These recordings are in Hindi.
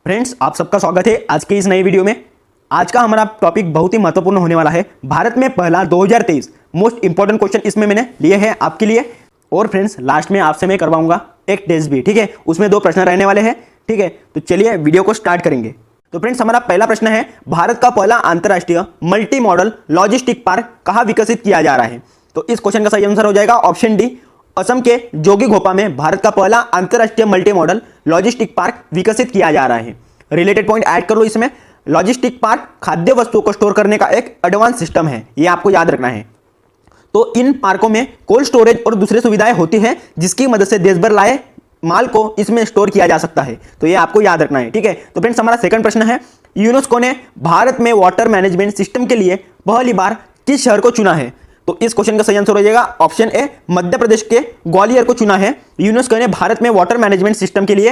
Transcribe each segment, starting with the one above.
फ्रेंड्स, आप सबका स्वागत है आज की इस नई वीडियो में। आज का हमारा टॉपिक बहुत ही महत्वपूर्ण होने वाला है। भारत में पहला 2023 मोस्ट इंपॉर्टेंट क्वेश्चन इसमें मैंने लिए हैं आपके लिए। और फ्रेंड्स, लास्ट में आपसे मैं करवाऊंगा एक टेस्ट भी, ठीक है। उसमें 2 प्रश्न रहने वाले हैं, ठीक है। तो चलिए वीडियो को स्टार्ट करेंगे। तो फ्रेंड्स, हमारा पहला प्रश्न है, भारत का पहला अंतरराष्ट्रीय मल्टी मॉडल लॉजिस्टिक पार्क कहाँ विकसित किया जा रहा है? तो इस क्वेश्चन का सही आंसर हो जाएगा ऑप्शन डी, असम के जोगीघोपा में भारत का पहला अंतरराष्ट्रीय मल्टी मॉडल लॉजिस्टिक पार्क विकसित किया जा रहा है। रिलेटेड पॉइंट ऐड कर लो इसमें। लॉजिस्टिक पार्क खाद्य वस्तुओं को स्टोर करने का एक एडवांस सिस्टम है, ये आपको याद रखना है। तो इन पार्कों में कोल्ड स्टोरेज और दूसरी सुविधाएं होती हैं, जिसकी मदद से देश भर लाए माल को इसमें स्टोर किया जा सकता है। तो ये आपको याद रखना है, ठीक है। तो फ्रेंड्स, हमारा सेकंड प्रश्न है, यूनेस्को ने भारत में वाटर मैनेजमेंट सिस्टम के लिए पहली बार किस शहर को चुना है? तो इस क्वेश्चन का सही आंसर हो जाएगा ऑप्शन ए, मध्य प्रदेश के ग्वालियर को चुना है। यूनेस्को ने भारत में वाटर मैनेजमेंट सिस्टम के लिए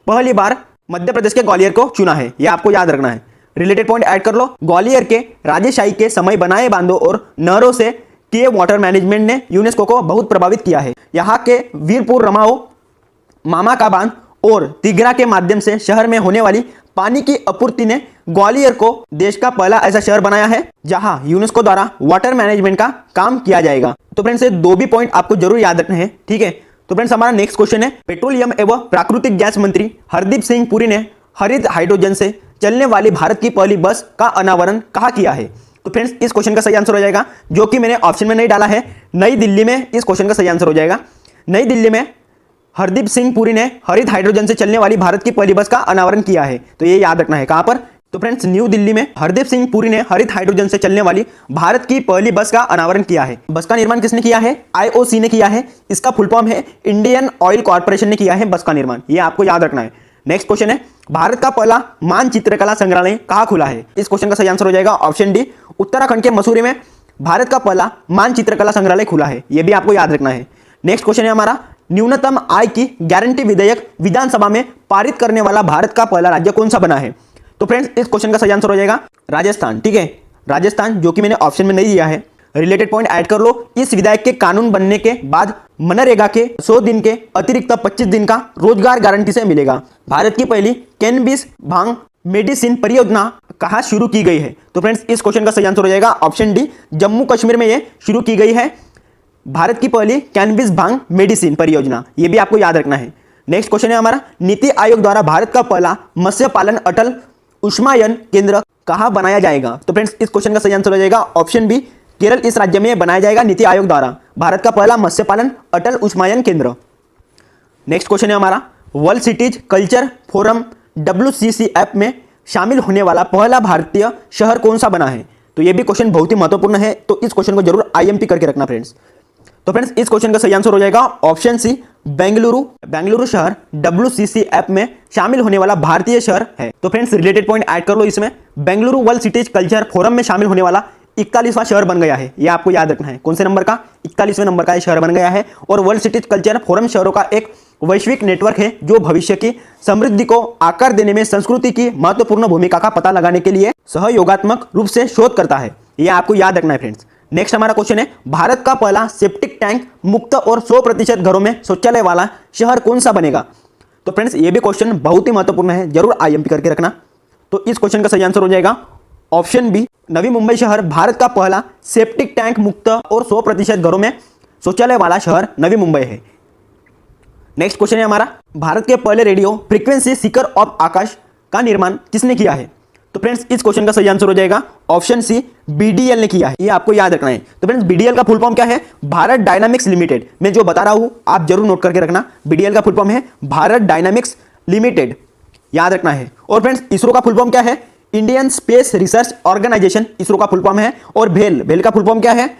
पहली बार मध्य प्रदेश के ग्वालियर को चुना है, यह आपको याद रखना है। रिलेटेड पॉइंट ऐड कर लो। ग्वालियर के राजेशाही के समय बनाए बांधों और नहरों से किए वाटर मैनेजमेंट ने यूनेस्को को बहुत प्रभावित किया है। यहाँ के वीरपुर रमाओ, मामा का बांध और तिघरा के माध्यम से शहर में होने वाली पानी की आपूर्ति ने ग्वालियर को देश का पहला ऐसा शहर बनाया है जहां यूनेस्को द्वारा वाटर मैनेजमेंट का काम किया जाएगा। तो फ्रेंड्स, ये 2 भी पॉइंट आपको जरूर याद रखने हैं, ठीक है। तो फ्रेंड्स, हमारा नेक्स्ट क्वेश्चन है, पेट्रोलियम एवं प्राकृतिक गैस मंत्री हरदीप सिंह पुरी ने हरित हाइड्रोजन से चलने वाली भारत की पहली बस का अनावरण कहाँ किया है? तो फ्रेंड्स, इस क्वेश्चन का सही आंसर हो जाएगा, जो कि मैंने ऑप्शन में नहीं डाला है, नई दिल्ली में इस क्वेश्चन का सही आंसर हो जाएगा। नई दिल्ली में हरदीप सिंह पुरी ने हरित हाइड्रोजन से चलने वाली भारत की पहली बस का अनावरण किया है। तो ये याद रखना है, कहां पर? तो फ्रेंड्स, न्यू दिल्ली में हरदीप सिंह पुरी ने हरित हाइड्रोजन से चलने वाली भारत की पहली बस का अनावरण किया है। बस का निर्माण किसने किया है? आईओसी ने किया है। इसका फुल फॉर्म है इंडियन ऑयल कॉर्पोरेशन ने किया है बस का निर्माण, ये आपको याद रखना है। नेक्स्ट क्वेश्चन है, भारत का पहला मानचित्रकला संग्रहालय कहां खुला है? इस क्वेश्चन का सही आंसर हो जाएगा ऑप्शन डी, उत्तराखंड के मसूरी में भारत का पहला मानचित्रकला संग्रहालय खुला है, यह भी आपको याद रखना है। नेक्स्ट क्वेश्चन है हमारा, न्यूनतम आय की गारंटी विधेयक विधानसभा में पारित करने वाला भारत का पहला राज्य कौन सा बना है? तो फ्रेंड्स, इस क्वेश्चन का सही आंसर हो जाएगा राजस्थान, ठीक है। राजस्थान, जो कि मैंने ऑप्शन में नहीं दिया है। रिलेटेड पॉइंट ऐड कर लो। इस विधेयक के कानून बनने के बाद मनरेगा के 100 दिन के अतिरिक्त 25 दिन का रोजगार गारंटी से मिलेगा। भारत की पहली कैनबिस भांग मेडिसिन परियोजना कहाँ शुरू की गई है? तो फ्रेंड्स, इस क्वेश्चन का सही आंसर हो जाएगा ऑप्शन डी, जम्मू कश्मीर में यह शुरू की गई है, भारत की पहली कैनबिस भांग मेडिसिन परियोजना, यह भी आपको याद रखना है। नेक्स्ट क्वेश्चन है हमारा, नीति आयोग द्वारा भारत का पहला मत्स्य पालन अटल उष्मायन केंद्र कहां बनाया जाएगा? तो फ्रेंड्स, इस क्वेश्चन का सही आंसर हो जाएगा ऑप्शन बी, केरल इस राज्य में बनाया जाएगा नीति आयोग द्वारा भारत का पहला मत्स्य पालन अटल उष्मायन केंद्र। नेक्स्ट क्वेश्चन है हमारा, world cities culture forum WCC app में शामिल होने वाला पहला भारतीय शहर कौन सा बना है? तो यह भी क्वेश्चन बहुत ही महत्वपूर्ण है, तो इस क्वेश्चन को जरूर IMP करके रखना फ्रेंड्स। तो फ्रेंड्स, इस क्वेश्चन का सही आंसर हो जाएगा ऑप्शन सी, बेंगलुरु। बेंगलुरु शहर WCC ऐप में शामिल होने वाला भारतीय शहर है। तो फ्रेंड्स, रिलेटेड पॉइंट ऐड कर लो इसमें। Bengaluru world cities culture forum में शामिल होने वाला 41वां शहर बन गया है, यह आपको याद रखना है। कौन से नंबर का? 41वें नंबर का यह शहर बन गया है। और वर्ल्ड सिटीज कल्चर फोरम शहरों का एक वैश्विक नेटवर्क है, जो भविष्य की समृद्धि को आकार देने में संस्कृति की महत्वपूर्ण भूमिका का पता लगाने के लिए सहयोगात्मक रूप से शोध करता है, यह आपको याद रखना है फ्रेंड्स। नेक्स्ट हमारा क्वेश्चन है, भारत का पहला सेप्टिक टैंक मुक्त और 100% घरों में शौचालय वाला शहर कौन सा बनेगा? तो फ्रेंड्स, ये भी क्वेश्चन बहुत ही महत्वपूर्ण है, जरूर IMP करके रखना। तो इस क्वेश्चन का सही आंसर हो जाएगा ऑप्शन बी, नवी मुंबई शहर भारत का पहला सेप्टिक टैंक मुक्त और 100% घरों में शौचालय वाला शहर नवी मुंबई है। नेक्स्ट क्वेश्चन है हमारा, भारत के पहले रेडियो फ्रीक्वेंसी सीकर ऑफ आकाश का निर्माण किसने किया है? तो फ्रेंड्स, इस क्वेश्चन का सही आंसर हो जाएगा ऑप्शन सी, BDL ने किया है, ये आपको याद रखना है। तो फ्रेंड्स, BDL का फुल फॉर्म क्या है? Bharat dynamics limited. मैं जो बता रहा हूं आप जरूर नोट करके रखना। BDL का फुल फॉर्म है भारत डायनामिक्स लिमिटेड, याद रखना है। और फ्रेंड्स, इसरो का फुल फॉर्म क्या है? Indian space research organisation, ISRO का फुल फॉर्म है। और भेल का फुल फॉर्म क्या है?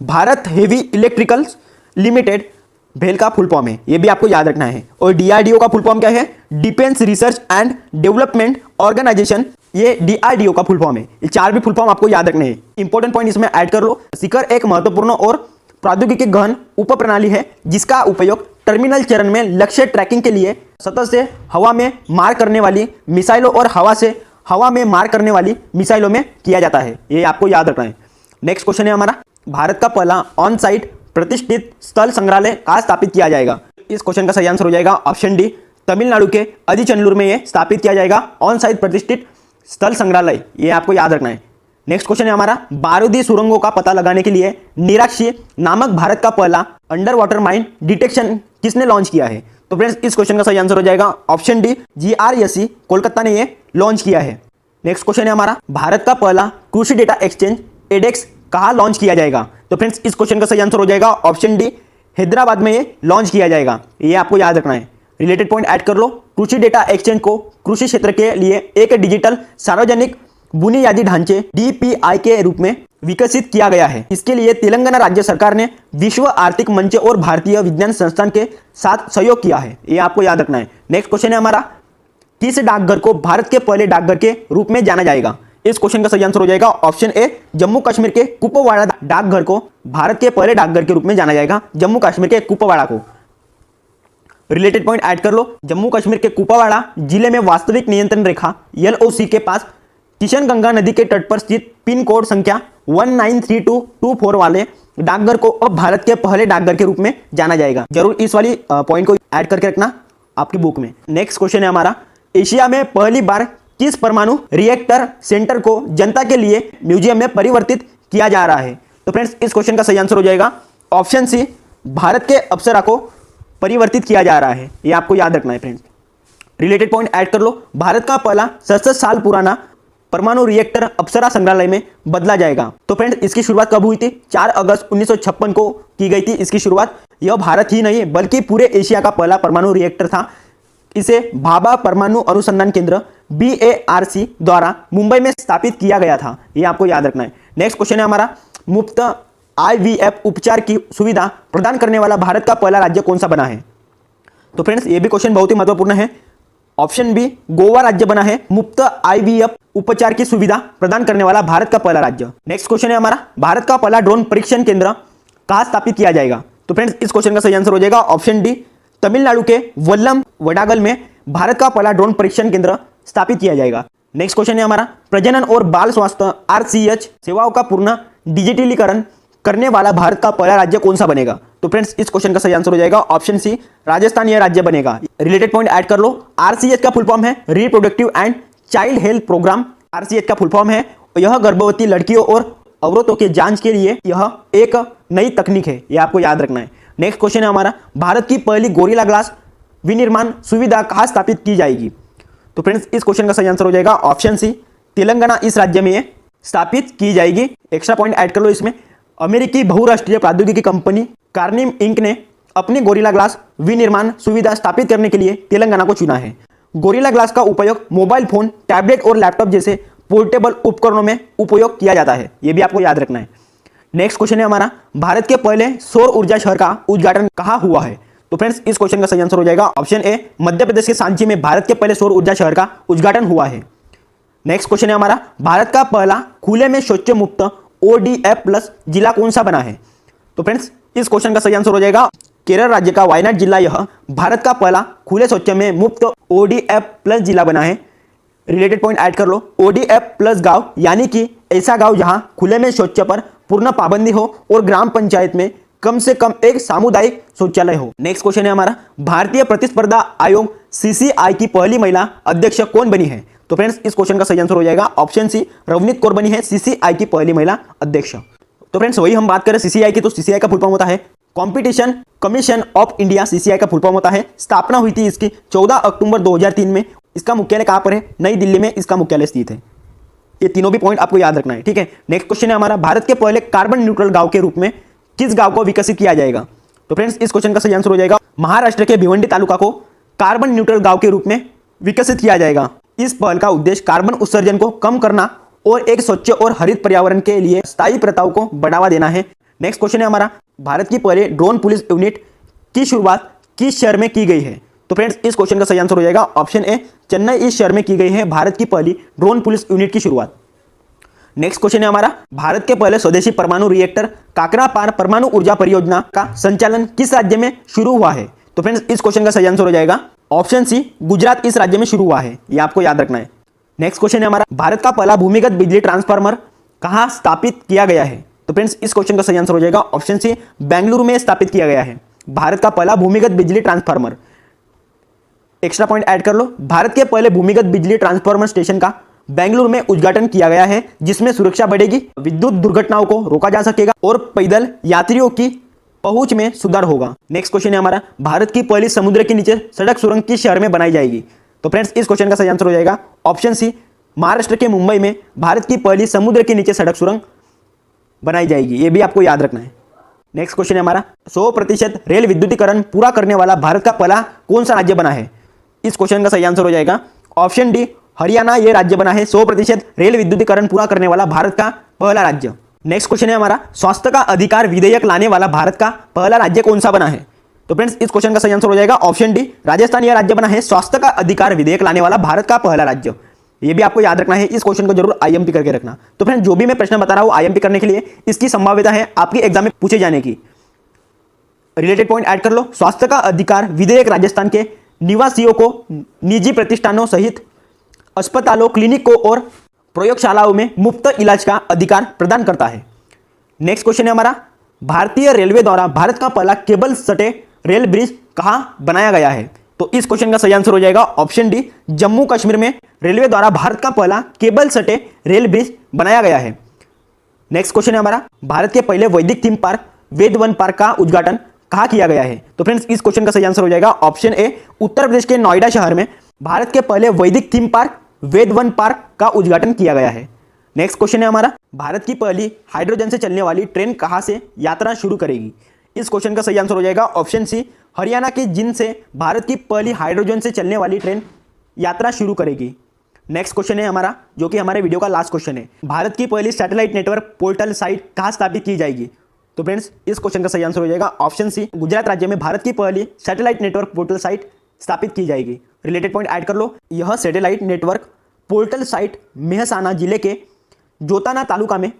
भारत हेवी इलेक्ट्रिकल्स लिमिटेड, भेल का फुल फॉर्म है, यह भी आपको याद रखना है। और DRDO का फुल फॉर्म क्या है? Defence research and development organisation, ये DRDO का फुल फॉर्म है। ये 4 भी फुल फॉर्म आपको याद रखने हैं। इंपॉर्टेंट पॉइंट इसमें ऐड कर लो। शिखर एक महत्वपूर्ण और प्रौद्योगिकी गहन उप प्रणाली है, जिसका उपयोग टर्मिनल चरण में लक्ष्य ट्रैकिंग के लिए सतह से हवा में मार करने वाली मिसाइलों और हवा से हवा में मार करने वाली मिसाइलों में किया जाता है, ये आपको याद रखना है। नेक्स्ट क्वेश्चन है हमारा, भारत का पहला ऑन साइट प्रतिष्ठित स्थल संग्रहालय कहाँ स्थापित किया जाएगा? इस क्वेश्चन का सही आंसर हो जाएगा ऑप्शन डी, तमिलनाडु के अदिचनल्लूर में ये स्थापित किया जाएगा, ऑन साइट प्रतिष्ठित स्थल संग्रहालय, ये आपको याद रखना है। नेक्स्ट क्वेश्चन है हमारा, बारूदी सुरंगों का पता लगाने के लिए निराक्षी नामक भारत का पहला अंडर वाटर माइन डिटेक्शन किसने लॉन्च किया है? तो फ्रेंड्स इस क्वेश्चन का सही आंसर हो जाएगा ऑप्शन डी, GRSC कोलकाता ने ये लॉन्च किया है। नेक्स्ट क्वेश्चन है हमारा, भारत का पहला कृषि डेटा एक्सचेंज एडेक्स कहाँ लॉन्च किया जाएगा? तो फ्रेंड्स इस क्वेश्चन का सही आंसर हो जाएगा ऑप्शन डी, हैदराबाद में ये लॉन्च किया जाएगा, ये आपको याद रखना है। रिलेटेड पॉइंट ऐड कर लो, कृषि डेटा एक्सचेंज को कृषि क्षेत्र के लिए एक डिजिटल सार्वजनिक बुनियादी ढांचे DPI के रूप में विकसित किया गया है। इसके लिए तेलंगाना राज्य सरकार ने विश्व आर्थिक मंच और भारतीय विज्ञान संस्थान के साथ सहयोग किया है, ये आपको याद रखना है। नेक्स्ट क्वेश्चन है हमारा, किस डाकघर को भारत के पहले डाकघर के रूप में जाना जाएगा? इस क्वेश्चन का सही आंसर हो जाएगा ऑप्शन ए, जम्मू कश्मीर के कुपवाड़ा डाकघर को भारत के पहले डाकघर के रूप में जाना जाएगा, जम्मू कश्मीर के कुपवाड़ा को। रिलेटेड पॉइंट ऐड कर लो, जम्मू कश्मीर के कुपवाड़ा जिले में वास्तविक नियंत्रण रेखा LOC के पास किशन गंगा नदी के तट पर स्थित पिन कोड संख्या 193224 वाले डाकघर को अब भारत के पहले डाकघर के रूप में जाना जाएगा। जरूर इस वाली पॉइंट को ऐड करके रखना आपकी बुक में। नेक्स्ट क्वेश्चन है हमारा, एशिया में पहली बार किस परमाणु रिएक्टर सेंटर को जनता के लिए म्यूजियम में परिवर्तित किया जा रहा है? तो फ्रेंड्स इस क्वेश्चन का सही आंसर हो जाएगा ऑप्शन सी, भारत के अप्सरा को परिवर्तित किया जा रहा है, ये आपको याद रखना है फ्रेंड्स। रिलेटेड पॉइंट ऐड कर लो, भारत का पहला 67 साल पुराना परमाणु रिएक्टर अप्सरा संग्रहालय में बदला जाएगा। तो फ्रेंड्स इसकी शुरुआत कब हुई थी? 4 अगस्त 1956 को की गई थी इसकी शुरुआत। यह भारत ही नहीं बल्कि पूरे एशिया का पहला परमाणु रिएक्टर था। इसे भाभा परमाणु अनुसंधान केंद्र BARC द्वारा मुंबई में स्थापित किया गया था, ये आपको याद रखना है। नेक्स्ट क्वेश्चन है हमारा, मुफ्त IVF उपचार की सुविधा प्रदान करने वाला भारत का पहला राज्य कौन सा बना है? तो फ्रेंड्स ये भी क्वेश्चन बहुत ही महत्वपूर्ण है। ऑप्शन बी, गोवा राज्य बना है मुफ्त IVF उपचार की सुविधा प्रदान करने वाला भारत का पहला राज्य। नेक्स्ट क्वेश्चन है हमारा, भारत का पहला ड्रोन परीक्षण केंद्र कहां स्थापित किया जाएगा? तो फ्रेंड्स इस क्वेश्चन का सही आंसर हो जाएगा ऑप्शन डी, तमिलनाडु के वल्लम वडागल में भारत का पहला ड्रोन परीक्षण केंद्र स्थापित किया जाएगा। नेक्स्ट क्वेश्चन है हमारा, प्रजनन और बाल स्वास्थ्य RCH सेवाओं का पूर्ण डिजिटलीकरण करने वाला भारत का पहला राज्य कौन सा बनेगा? तो फ्रेंड्स इस क्वेश्चन का सही आंसर हो जाएगा ऑप्शन सी, राजस्थान यह राज्य बनेगा। रिलेटेड पॉइंट ऐड कर लो, RCH का फुल फॉर्म है reproductive and child health programme. RCH का फुल फॉर्म है, यह गर्भवती लड़कियों और अवरोधों के जांच के लिए यह एक नई तकनीक है, यह आपको याद रखना है। नेक्स्ट क्वेश्चन है हमारा, भारत की पहली गोरिल्ला ग्लास विनिर्माण सुविधा कहां स्थापित की जाएगी? तो फ्रेंड्स इस क्वेश्चन का सही आंसर हो जाएगा ऑप्शन सी, तेलंगाना इस राज्य में स्थापित की जाएगी। एक्स्ट्रा पॉइंट ऐड कर लो इसमें, अमेरिकी बहुराष्ट्रीय प्रौद्योगिकी कंपनी कार्निम इंक ने अपनी गोरिल्ला ग्लास विनिर्माण सुविधा स्थापित करने के लिए तेलंगाना को चुना है। गोरिल्ला ग्लास का उपयोग मोबाइल फोन, टैबलेट और लैपटॉप जैसे पोर्टेबल उपकरणों में उपयोग किया जाता है, यह भी आपको याद रखना है। नेक्स्ट क्वेश्चन है हमारा, भारत के पहले सौर ऊर्जा शहर का उद्घाटन कहां हुआ है? तो फ्रेंड्स इस क्वेश्चन का सही आंसर हो जाएगा ऑप्शन ए, मध्य प्रदेश के सांची में भारत के पहले सौर ऊर्जा शहर का उद्घाटन हुआ है। नेक्स्ट क्वेश्चन है हमारा, भारत का पहला खुले में शौच मुक्त ODF+ जिला कौन सा बना है? तो फ्रेंड्स इस क्वेश्चन का सही आंसर हो जाएगा केरल राज्य का वायनाड जिला, यह भारत का पहला खुले शौच में मुक्त ODF+ जिला बना है। रिलेटेड पॉइंट ऐड कर लो, ODF+ गांव यानी कि ऐसा गांव जहां खुले में शौच पर पूर्ण पाबंदी हो और ग्राम पंचायत में कम से कम एक सामुदायिक शौचालय हो। नेक्स्ट क्वेश्चन है हमारा, भारतीय प्रतिस्पर्धा आयोग CCI की पहली महिला अध्यक्ष कौन बनी है? तो फ्रेंड्स इस क्वेश्चन का सही आंसर हो जाएगा ऑप्शन सी, रवनीत कौर बनी है CCI की पहली महिला अध्यक्ष। तो फ्रेंड्स वही हम बात करें CCI की, तो CCI का फुल फॉर्म होता है competition commission of India. CCI का फुल फॉर्म होता है, स्थापना हुई थी इसकी 14 अक्टूबर 2003 में। इसका मुख्यालय कहां पर है? नई दिल्ली में इसका मुख्यालय स्थित है। ये तीनों भी पॉइंट आपको याद रखना है, ठीक है। नेक्स्ट क्वेश्चन है हमारा, भारत के पहले कार्बन न्यूट्रल गांव के रूप में किस गांव को विकसित किया जाएगा? तो फ्रेंड्स इस क्वेश्चन का सही आंसर हो जाएगा महाराष्ट्र के भिवंडी तालुका को कार्बन न्यूट्रल गांव के रूप में विकसित किया जाएगा। इस पहल का उद्देश्य कार्बन उत्सर्जन को कम करना और एक स्वच्छ और हरित पर्यावरण के लिए स्थायी प्रथाओं को बढ़ावा देना है। नेक्स्ट क्वेश्चन है हमारा, भारत की पहले ड्रोन पुलिस यूनिट की शुरुआत किस शहर में की गई है? तो फ्रेंड्स इस क्वेश्चन का सही आंसर हो जाएगा ऑप्शन ए, चेन्नई इस शहर में की गई है भारत की पहली ड्रोन पुलिस यूनिट की शुरुआत। नेक्स्ट क्वेश्चन है हमारा, भारत के पहले स्वदेशी परमाणु रिएक्टर काकरापार परमाणु ऊर्जा परियोजना का संचालन किस राज्य में शुरू हुआ है? तो फ्रेंड्स इस क्वेश्चन का सही आंसर हो जाएगा ऑप्शन सी, गुजरात इस राज्य में शुरू हुआ है, यह आपको याद रखना है। नेक्स्ट क्वेश्चन है हमारा, भारत का पहला भूमिगत बिजली ट्रांसफार्मर कहां स्थापित किया गया है? तो फ्रेंड्स इस क्वेश्चन का सही आंसर हो जाएगा ऑप्शन सी, बेंगलुरु में स्थापित किया गया है भारत का पहला भूमिगत बिजली ट्रांसफार्मर। एक्स्ट्रा पॉइंट ऐड कर लो। भारत के पहले भूमिगत बिजली ट्रांसफार्मर स्टेशन का बेंगलुरु में उद्घाटन किया गया है, जिसमें सुरक्षा बढ़ेगी, विद्युत दुर्घटनाओं को रोका जा सकेगा और पैदल यात्रियों की पहुंच में सुधार होगा। नेक्स्ट क्वेश्चन है हमारा, भारत की पहली समुद्र के नीचे सड़क सुरंग किस शहर में बनाई जाएगी? तो फ्रेंड्स इस क्वेश्चन का सही आंसर हो जाएगा ऑप्शन सी, महाराष्ट्र के मुंबई में भारत की पहली समुद्र के नीचे सड़क सुरंग बनाई जाएगी। ये भी आपको याद रखना है। नेक्स्ट क्वेश्चन है हमारा, 100% रेल विद्युतीकरण पूरा करने वाला भारत का पहला कौन सा राज्य बना है? इस क्वेश्चन का सही आंसर हो जाएगा ऑप्शन डी, हरियाणा ये राज्य बना है 100% रेल विद्युतीकरण पूरा करने वाला भारत का पहला राज्य। नेक्स्ट क्वेश्चन है हमारा, स्वास्थ्य का अधिकार विधेयक लाने वाला भारत का पहला राज्य कौन सा बना है? तो फ्रेंड्स इस क्वेश्चन का सही आंसर हो जाएगा ऑप्शन डी, राजस्थान यह राज्य बना है स्वास्थ्य का अधिकार विधेयक लाने वाला भारत का पहला राज्य। ये भी आपको याद रखना है, इस क्वेश्चन को जरूर आईएमपी करके रखना। तो फ्रेंड्स जो भी मैं प्रश्न बता रहा हूं आईएमपी करने के लिए इसकी संभाव्यता है आपके एग्जाम में पूछे जाने की। रिलेटेड पॉइंट ऐड कर लो, स्वास्थ्य का अधिकार विधेयक राजस्थान के निवासियों को निजी प्रतिष्ठानों सहित अस्पतालों, क्लिनिकों और प्रयोगशालाओं में मुफ्त इलाज का अधिकार प्रदान करता है। नेक्स्ट क्वेश्चन है हमारा, भारतीय रेलवे द्वारा भारत का पहला केबल सटे रेल ब्रिज कहां बनाया गया है? तो इस क्वेश्चन का सही आंसर हो जाएगा ऑप्शन डी, जम्मू कश्मीर में रेलवे द्वारा भारत का पहला केबल सटे रेल ब्रिज बनाया गया है। नेक्स्ट क्वेश्चन है हमारा, भारत के पहले वैदिक थीम पार्क वेद वन पार्क का उद्घाटन कहां किया गया है? तो फ्रेंड्स इस क्वेश्चन का सही आंसर हो जाएगा ऑप्शन ए, उत्तर प्रदेश के नोएडा शहर में भारत के पहले वैदिक थीम पार्क वेद वन पार्क का उद्घाटन किया गया है। नेक्स्ट क्वेश्चन है हमारा, भारत की पहली हाइड्रोजन से चलने वाली ट्रेन कहां से यात्रा शुरू करेगी? इस क्वेश्चन का सही आंसर हो जाएगा ऑप्शन सी, हरियाणा के जिंद से भारत की पहली हाइड्रोजन से चलने वाली ट्रेन यात्रा शुरू करेगी। नेक्स्ट क्वेश्चन है हमारा, जो कि हमारे वीडियो का लास्ट क्वेश्चन है, भारत की पहली सैटेलाइट नेटवर्क पोर्टल साइट कहां स्थापित की जाएगी? तो फ्रेंड्स इस क्वेश्चन का सही आंसर हो जाएगा ऑप्शन सी, गुजरात राज्य में भारत की पहली सैटेलाइट नेटवर्क पोर्टल साइट स्थापित की जाएगी। रिलेटेड पॉइंट ऐड कर लो, यह satellite network portal site Mehsana जिले के जोताना तालुका में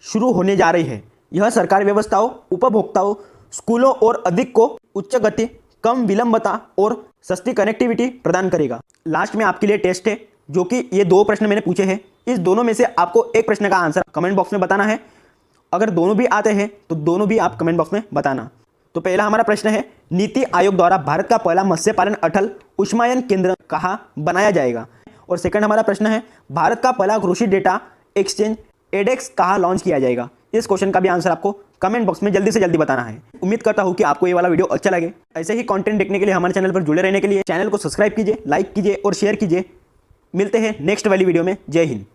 शुरू होने जा रही है। यह सरकारी व्यवस्थाओं, उपभोक्ताओं, स्कूलों और अधिक को उच्च गति, कम विलंबता और सस्ती कनेक्टिविटी प्रदान करेगा। लास्ट में आपके लिए टेस्ट है, जो कि ये दो प्रश्न मैंने पूछे हैं, इस दोनों में से आपको एक प्रश्न का आंसर कमेंट बॉक्स में बताना है। अगर दोनों भी आते हैं तो दोनों भी आप कमेंट बॉक्स में बताना। तो पहला हमारा प्रश्न है, नीति आयोग द्वारा भारत का पहला मत्स्य पालन अटल उष्मायन केंद्र कहाँ बनाया जाएगा? और सेकंड हमारा प्रश्न है, भारत का पहला कृषि डेटा एक्सचेंज एडेक्स कहाँ लॉन्च किया जाएगा? इस क्वेश्चन का भी आंसर आपको कमेंट बॉक्स में जल्दी से जल्दी बताना है। उम्मीद करता हूँ कि आपको ये वाला वीडियो अच्छा लगे। ऐसे ही कंटेंट देखने के लिए हमारे चैनल पर जुड़े रहने के लिए चैनल को सब्सक्राइब कीजिए, लाइक कीजिए और शेयर कीजिए। मिलते हैं नेक्स्ट वाली वीडियो में। जय हिंद।